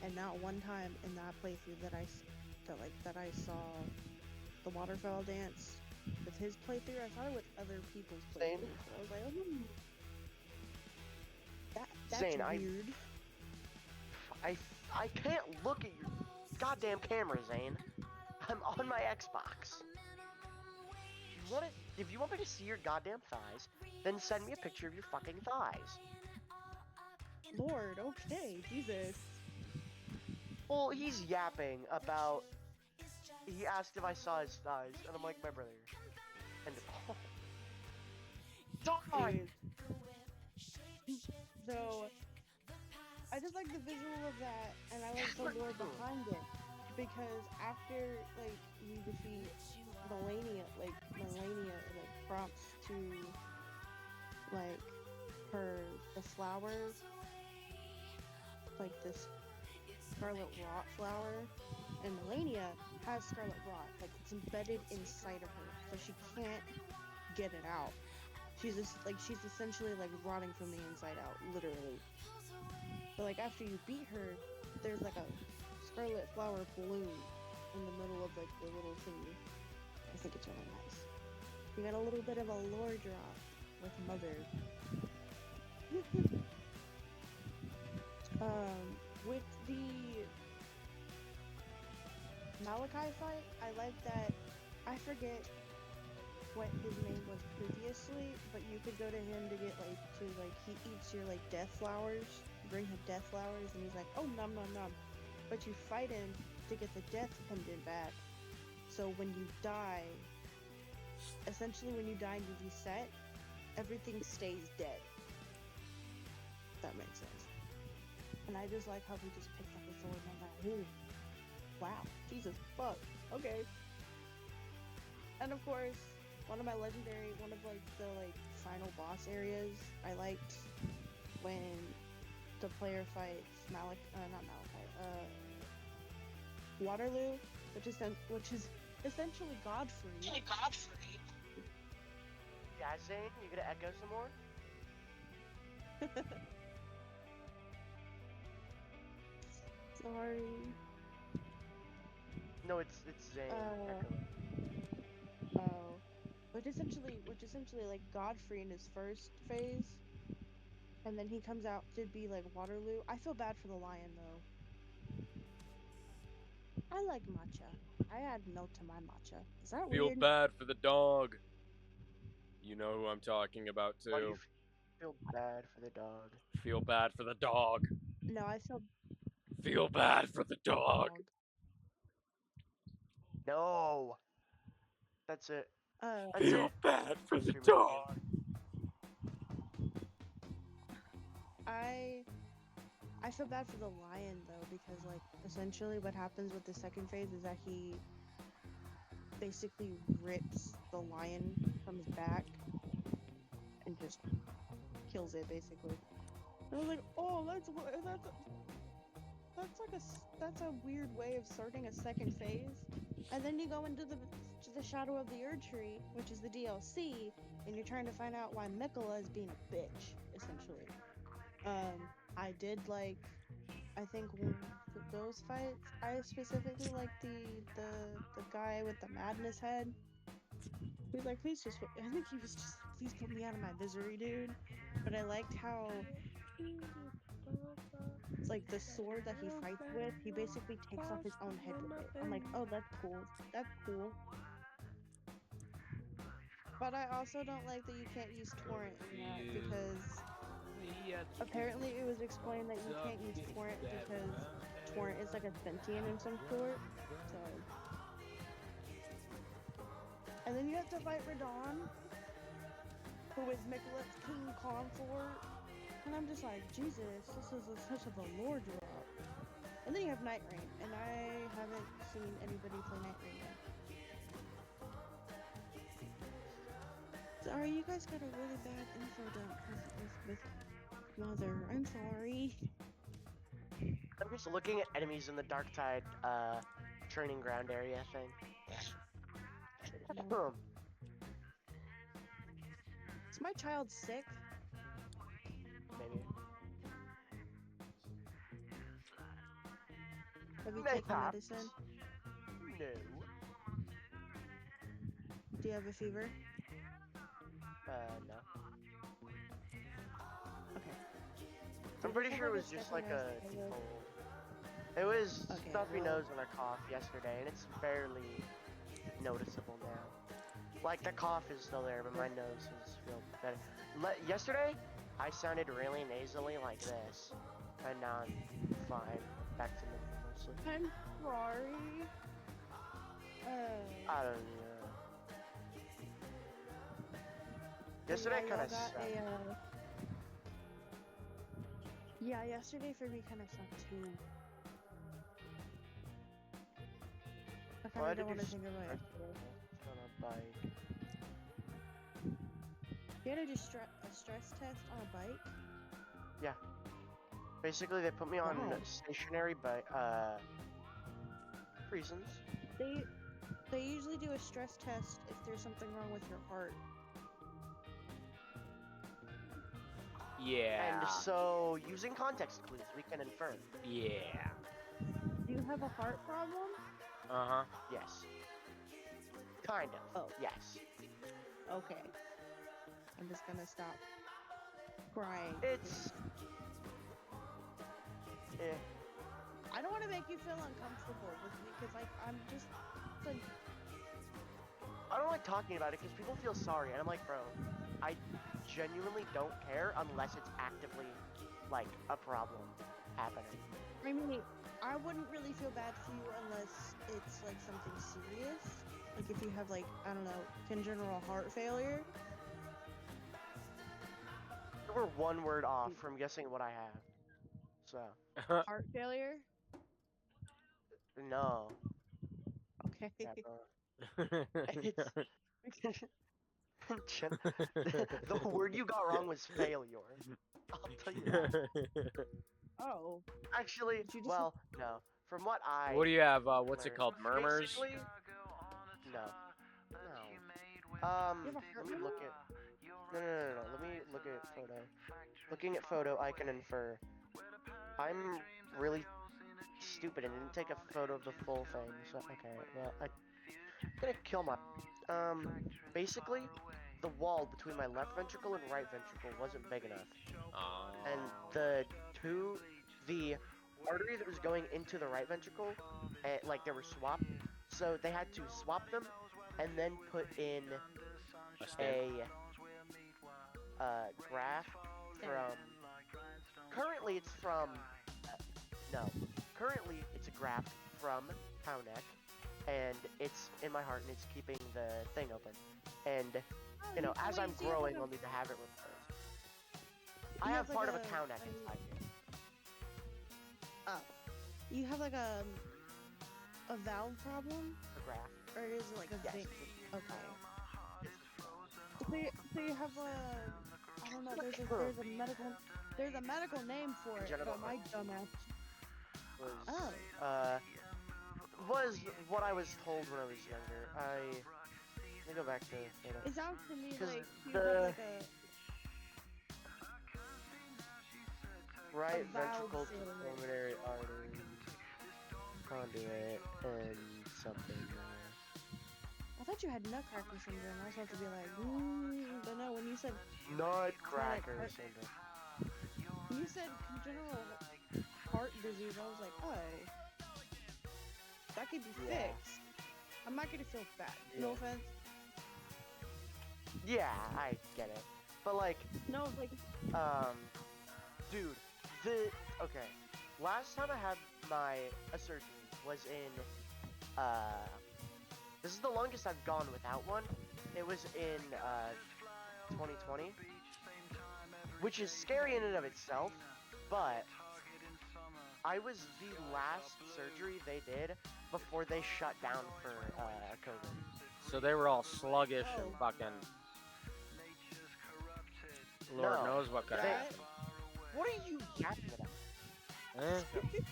and not one time in that playthrough that I saw the waterfowl dance with his playthrough. I saw it with other people's Zane? playthroughs. So I was like, oh, that's Zane, weird. I can't look at your goddamn camera, Zane. I'm on my Xbox. If you want me to see your goddamn thighs, then send me a picture of your fucking thighs. Lord, okay, Jesus. Well, he's yapping about. He asked if I saw his thighs, and I'm like, my brother. And oh, die! So I just like the visual of that, and I like the lore behind it, because after like you defeat Melania prompts to like the flowers, like this scarlet rot flower, and Melania has scarlet rot, like it's embedded inside of her, so she can't get it out. She's essentially like rotting from the inside out, literally. But like after you beat her, there's like a scarlet flower bloom in the middle of like the little thingy. I think it's really nice. You got a little bit of a lore drop with Mother. With the Malachi fight, I like that. I forget what his name was previously, but you could go to him to get he eats your like death flowers, bring him death flowers, and he's like, oh nom nom nom. But you fight him to get the death pendant back. So when you die, essentially when you die and you reset, everything stays dead. If that makes sense. And I just like how he just picked up the sword and I'm like, ooh, wow, Jesus, fuck, okay. And of course, one of the final boss areas I liked when the player fights Waterloo, which is essentially Godfrey. Yeah, Zane, you gonna echo some more? Sorry. No, it's Zane echoing. Oh. Which essentially like Godfrey in his first phase, and then he comes out to be like Waterloo. I feel bad for the lion though. I like matcha. I add milk to my matcha. Is that Feel weird? bad for the dog. You know who I'm talking about Why do you too. feel bad for the dog? Feel bad for the dog. No, I feel Feel bad for the dog. No! That's it. That's Feel it. bad for the Stream is dog. I feel bad for the lion though, because like essentially what happens with the second phase is that he basically rips the lion from his back and just kills it basically. And I was like, oh, that's a weird way of starting a second phase. And then you go into the Shadow of the Erdtree, which is the DLC, and you're trying to find out why Miquella is being a bitch, essentially. I did like, I think those fights. I specifically like the guy with the madness head. He's like, please just. I think he was just, please put me out of my misery, dude. But I liked how, it's like the sword that he fights with, he basically takes off his own head with it. I'm like, oh, that's cool. That's cool. But I also don't like that you can't use torrent in that, because apparently it was explained that you can't use torrent because torrent is like a sentient in some sort. So, and then you have to fight Radahn, who is Miquella's king consort, and I'm just like, Jesus, this is such a lore drop. And then you have Night Rain, and I haven't seen anybody play Night Rain yet. Sorry, you guys got a really bad info dump with Mother. I'm sorry. I'm just looking at enemies in the Darktide training ground area thing. Is my child sick? Maybe. Have you taken Mayhaps. medicine? No. Do you have a fever? No. Okay. I'm pretty sure it was just like a cold. It was Okay, stuffy well- nose and a cough yesterday, and it's barely noticeable now. Like the cough is still there, but my nose is feel better. Yesterday, I sounded really nasally like this, and now I'm fine, back to normal mostly. I'm sorry. I don't know. Yesterday kind of sucked. Yeah, yesterday for me kind of sucked too. I Why kind of did don't want you to think about start yesterday. on a bike? You had to do a stress test on a bike? Basically, they put me on Wow. stationary bike, reasons. They usually do a stress test if there's something wrong with your heart. Yeah. And so, using context clues, we can infer. Yeah. Do you have a heart problem? Uh-huh. Yes. Kind of. Oh. Yes. Okay. I'm just gonna stop crying. It's... Eh. I don't want to make you feel uncomfortable with me because I'm just like, I don't like talking about it because people feel sorry, and I'm like, bro, I genuinely don't care unless it's actively, like, a problem happening. I mean, I wouldn't really feel bad for you unless it's like something serious. Like if you have like, I don't know, congenital heart failure. We're one word off from guessing what I have. So, Heart failure? no. Okay. Yeah, bro. The word you got wrong was failure. I'll tell you that. Oh. Actually, Did you just- well, no. From what I What do you have? What's it learned, called? Murmurs? basically- No. No. You have a Let heart me murmur? look at. No. Let me look at photo. Looking at photo, I can infer. I'm really stupid and didn't take a photo of the full thing. So okay, well, I'm gonna kill my. Basically, the wall between my left ventricle and right ventricle wasn't big enough, and the artery that was going into the right ventricle, like they were swapped, so they had to swap them, and then put in A stent? graft from. Currently, it's from. No, currently it's a graft from cow neck, and it's in my heart, and it's keeping the thing open. And you know, as Wait, I'm so you have, growing, like, I'll need to have it replaced. I you have have, part like, of a cow neck inside me. Oh. You have like a valve problem? A graft. Or is it like a Yes. vein? Okay. It's So you have a, I don't know, there's a medical name for it, Congenital but my dumbass. was Oh. was what I was told when I was younger. Let me go back to photo. It sounds to me 'Cause like you the- have like a Right valve ventricle to failure. pulmonary artery conduit and something. I thought you had nutcracker syndrome. I was about to be like, but no, when you said Nutcracker heart- syndrome. when you said congenital heart disease, I was like, oh, that could be Yeah. fixed. I'm not gonna feel bad. Yeah. No offense. Yeah, I get it. But like, No, like dude, okay. Last time I had a surgery was in, this is the longest I've gone without one. It was in, 2020. Which is scary in and of itself, but I was the last surgery they did before they shut down for, COVID. So they were all sluggish and Oh. fucking. Lord No. knows what could They- happen. What are you yapping about? Eh?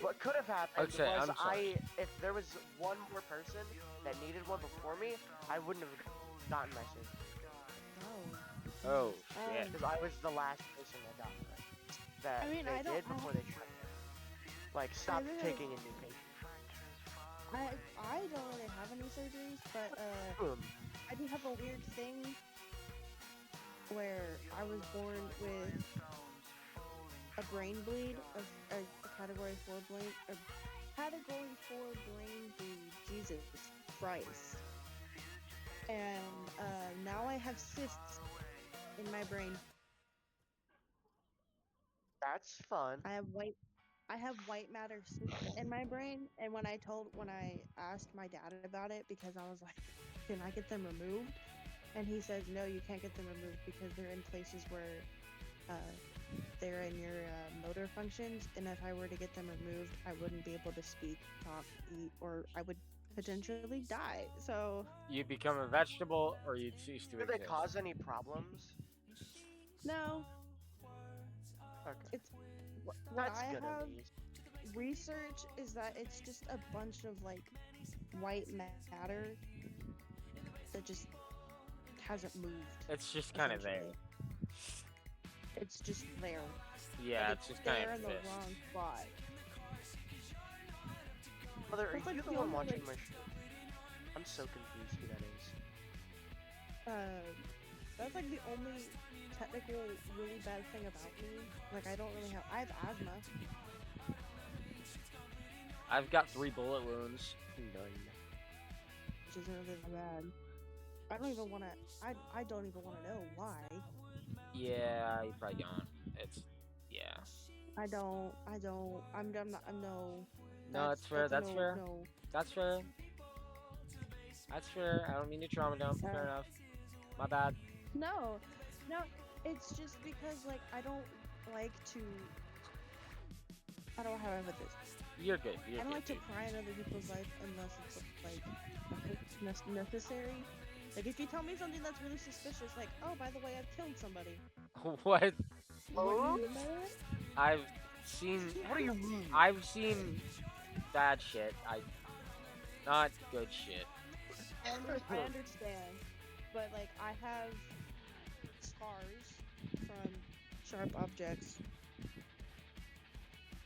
What could have happened Okay, was I'm sorry. if there was one more person that needed one before me, I wouldn't have gotten my surgery. Oh, shit. Because I was the last person that got it. That I mean, they I don't did before they shut down. Like, stopped really- taking in new patients. I don't really have any surgeries, but I do have a weird thing where I was born with a brain bleed, a category 4 brain, a category 4 brain bleed. Jesus Christ! And now I have cysts in my brain. That's fun. I have white matter cysts in my brain, and when I asked my dad about it, because I was like, can I get them removed? And he says, no, you can't get them removed because they're in places where they're in your motor functions, and if I were to get them removed, I wouldn't be able to speak, talk, eat, or I would potentially die. So You'd become a vegetable, or you'd cease to Do they exist. cause any problems? no, Okay. it's what That's I good have at least. research is that it's just a bunch of like white matter that just hasn't moved. It's just kind of there. essentially. It's just there. Yeah, Like, it's just there kind of in the exist. wrong spot. Mother, are That's like you the the one only, watching like- my show? I'm so confused who that is. That's like the only technical really bad thing about me. Like I have asthma. I've got 3 bullet wounds. None. Which isn't really that bad. I don't even wanna know why. Yeah, you probably don't. It's, yeah. I'm no. No, that's fair. That's no, fair. No. That's fair. That's fair. I don't mean to trauma dump. Fair enough. My bad. No, it's just because like I don't like to. I don't know how I put this. You're good. You're I don't good. like to pry on other people's life unless it's like necessary. Like if you tell me something that's really suspicious, like oh by the way I've killed somebody. What? What do you mean by that? I've seen. What do you mean? I've seen bad shit. Not good shit. I understand, but like I have scars from sharp objects.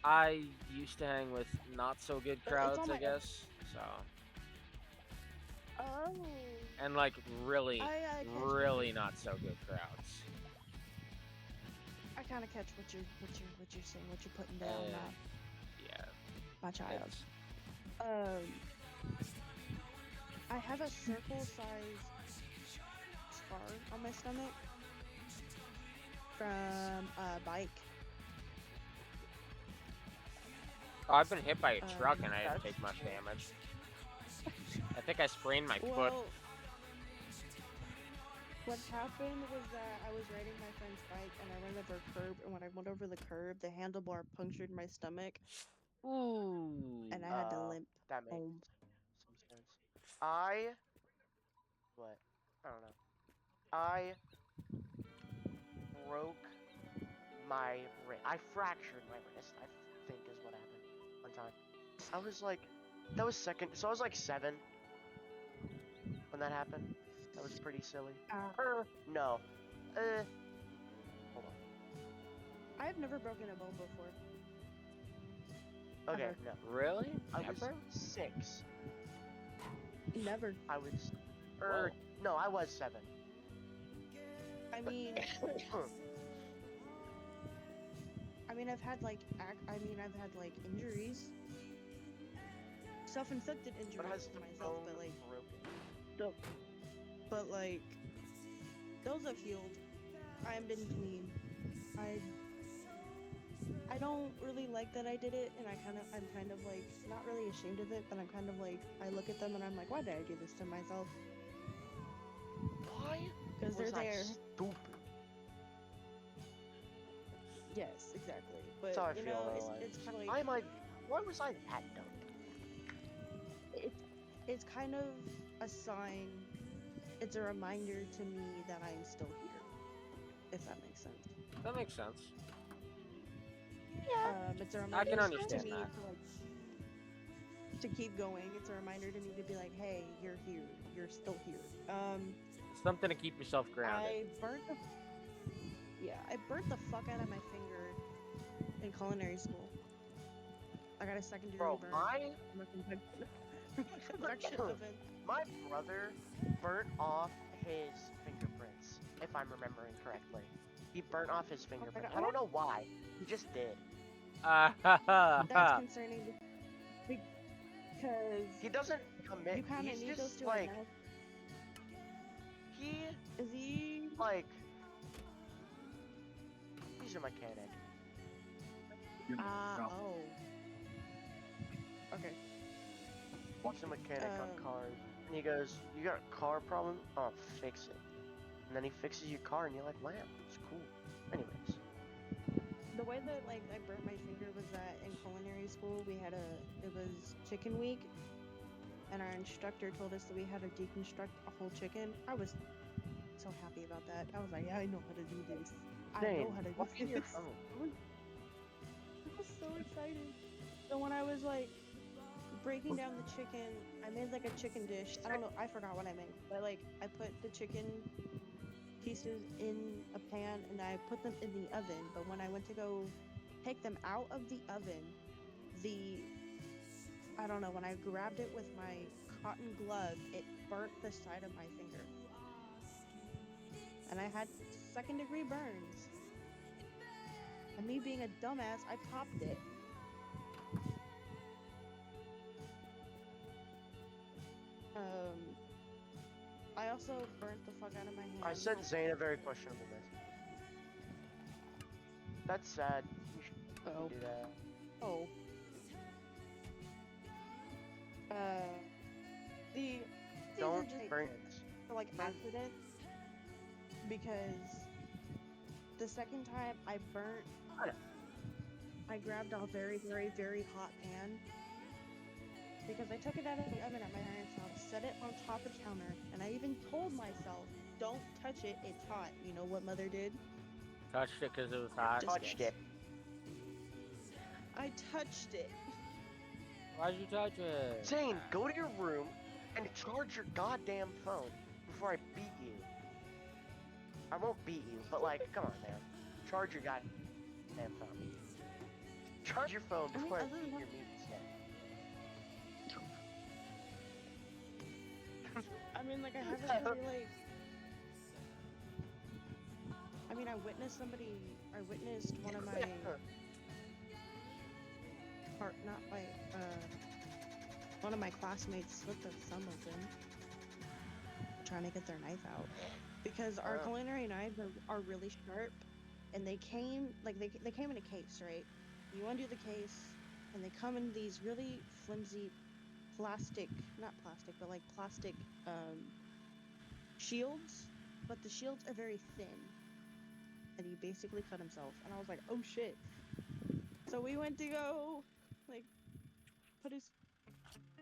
I used to hang with not so good But it's crowds, on I my- guess. So, Oh. and like really, I really not so good crowds. I kind of catch what you're saying, what you're putting down, Yeah. my child. It's, I have a circle-sized scar on my stomach from a bike. I've been hit by a truck and I didn't That's take much cool. damage. I think I sprained my foot. Well, what happened was that I was riding my friend's bike and I went over a curb, and when I went over the curb, the handlebar punctured my stomach, Ooh. and I had to limp That makes home. some sense. I don't know. I broke my wrist. I fractured my wrist, I think is what happened one time. I was like, that was second, so I was like 7 when that happened. That was pretty silly. No. Hold on. I've never broken a bone before. Okay, Ever. no. Really? I was Never? 6. Never. I was, Whoa. no, I was 7. I mean, I've had like injuries, self-inflicted But injuries has to the myself, bone broken? but like those have healed. I've been clean. I don't really like that I did it, and I'm kind of like not really ashamed of it, but I'm kind of like I look at them and I'm like, why did I do this to myself? Why? Because they're Was I there. stupid? Yes, exactly. But That's how I you feel know, though, it's kind of like, why was I that dumb? it's kind of a sign. It's a reminder to me that I'm still here, if that makes sense. That makes sense. It's a I reminder can to understand me that. to keep going. It's a reminder to me to be like, hey, you're here. You're still here. Something to keep yourself grounded. I burnt the fuck out of my finger in culinary school. I got a secondary Bro, burn my Construction oven. My brother burnt off his fingerprints, if I'm remembering correctly. He burnt off his fingerprints. I don't know why. He just did. That's concerning because He doesn't commit. you kind of He's need those just two like enough. he Is he? like he's a mechanic. Oh. Okay. He's a mechanic on Um, cars, and he goes, "You got a car problem? I'll fix it." And then he fixes your car, and you're like, "Wow, it's cool." Anyways, The way that like I burnt my finger was that in culinary school it was chicken week, and our instructor told us that we had to deconstruct a whole chicken. I was so happy about that. I was like, yeah, I know how to do this. I know Zane, how to do watch your this. phone. I was so excited. So when I was like breaking down the chicken, I made like a chicken dish. I don't know, I forgot what I made, but like I put the chicken pieces in a pan and I put them in the oven. But when I went to go take them out of the oven, I don't know, when I grabbed it with my cotton glove, it burnt the side of my finger. And I had second-degree burns. And me being a dumbass, I popped it. I also burnt the fuck out of my hand. I sent Zane a very questionable message. That's sad. You shouldn't do that. Oh. These are Don't just burn. for like accidents, because the second time I burnt, I grabbed a very, very, very hot pan, because I took it out of the oven at my parents' house, set it on top of the counter, and I even told myself, don't touch it, it's hot. You know what mother did? Touched it because it was hot. Just Touched guess. it. I touched it. Why'd you touch it? Zane, go to your room and charge your goddamn phone before I beat you. I won't beat you, but like, come on, man. Charge your goddamn phone. Charge your phone before I other beat than your meat instead. I mean, like, I haven't really, like... I mean, I witnessed one of my... Or, not my, one of my classmates slit their thumb open trying to get their knife out. Because our culinary knives are really sharp, and they came, like, they came in a case, right? You undo the case, and they come in these really flimsy plastic, not plastic, but like plastic, shields, but the shields are very thin. And he basically cut himself, and I was like, oh shit. So we went to go, like, put his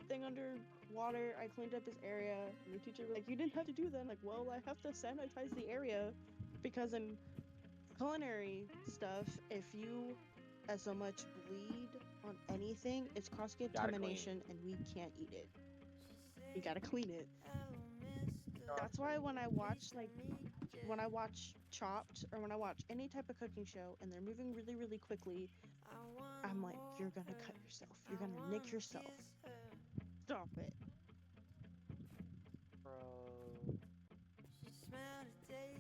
thing under water. I cleaned up his area, and the teacher was like, you didn't have to do that. I'm like, well, I have to sanitize the area, because in culinary stuff, if you as so much bleed on anything, it's cross-contamination, and we can't eat it. You gotta clean it. That's why when I watch, like, when I watch Chopped, or when I watch any type of cooking show, and they're moving really, really quickly, I'm like, you're gonna cut yourself. You're gonna nick yourself. Stop it. Bro.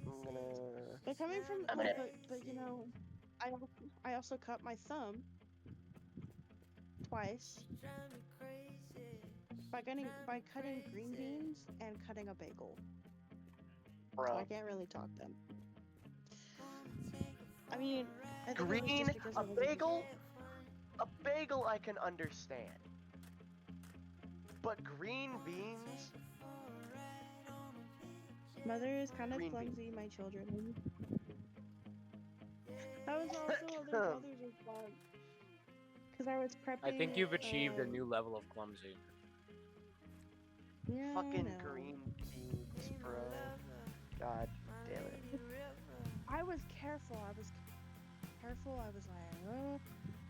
I'm gonna... But coming from, but you know, I also cut my thumb twice by cutting green beans and cutting a bagel. Bro. So I can't really talk them. I mean, I think it was Green, just because a it was bagel? A bagel I can understand. But green beans? Mother is kind of Green clumsy, my children. That was also other mother's response. Because I was prepping. I think you've achieved a new level of clumsy. Yeah, Fucking I know. green beans, bro. God damn it. I was careful. I was like, oh.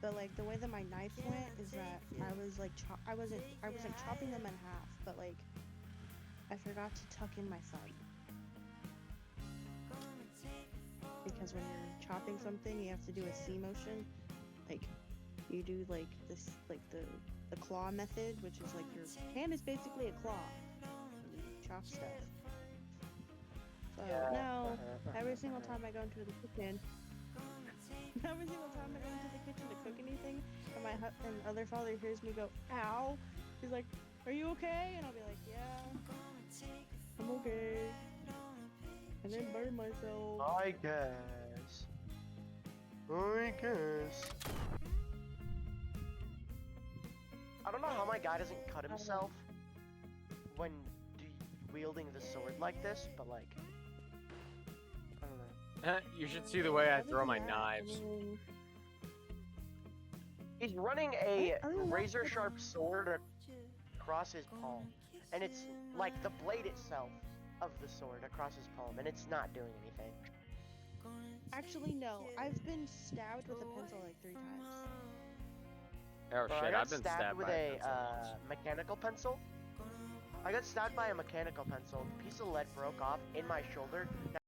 But like the way that my knife went is that I was like I wasn't chopping them in half, but like I forgot to tuck in my thumb. Because when you're chopping something, you have to do a C motion. Like you do like this, like the the claw method, which is like your hand is basically a claw. You chop stuff. So Yeah, now, every uh-huh. single time I go into the kitchen, every single time I go into the kitchen to cook anything, and and other father hears me go, "Ow!" He's like, "Are you okay?" And I'll be like, "Yeah, I'm okay. I didn't burn myself." I guess. I don't know how my guy doesn't cut himself when wielding the sword like this, but like, I don't know. You should see the way I Other throw than my that, knives. He's running a Other than that, razor sharp sword across his palm, and it's like the blade itself of the sword across his palm, and it's not doing anything. actually, no. I've been stabbed with a pencil like 3 times. Oh Bro, I shit, got I've been stabbed with by a pencil. mechanical pencil. I got stabbed by a mechanical pencil. A piece of lead broke off in my shoulder.